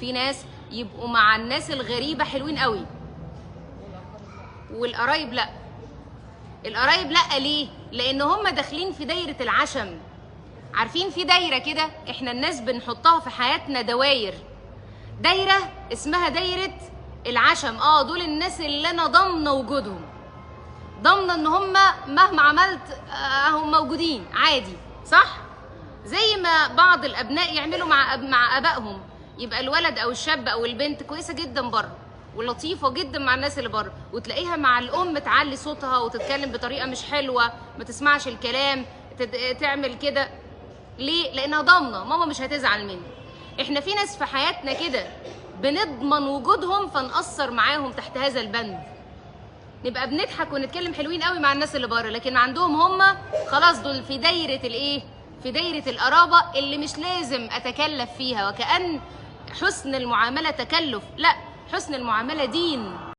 في ناس يبقوا مع الناس الغريبه حلوين قوي، والقرايب لا. القرايب لا، ليه؟ لان هم داخلين في دايره العشم. عارفين في دايره كده احنا الناس بنحطها في حياتنا، دواير. دايره اسمها دايره العشم. دول الناس اللي انا ضامنه وجودهم، ضامنه ان هم مهما عملت هم موجودين عادي، صح؟ زي ما بعض الابناء يعملوا مع ابائهم، يبقى الولد او الشاب او البنت كويسه جدا بره ولطيفه جدا مع الناس اللي بره، وتلاقيها مع الام تعلي صوتها وتتكلم بطريقه مش حلوه، ما تسمعش الكلام، تعمل كده. ليه؟ لانها ضامنه ماما مش هتزعل مني. احنا في ناس في حياتنا كده بنضمن وجودهم فنقصر معاهم تحت هذا البند، نبقى بنضحك ونتكلم حلوين قوي مع الناس اللي بره، لكن عندهم هم خلاص دول في دايره الايه؟ في دايره القرابه اللي مش لازم اتكلف فيها. وكأن حسن المعامله تكلف، لا، حسن المعامله دين.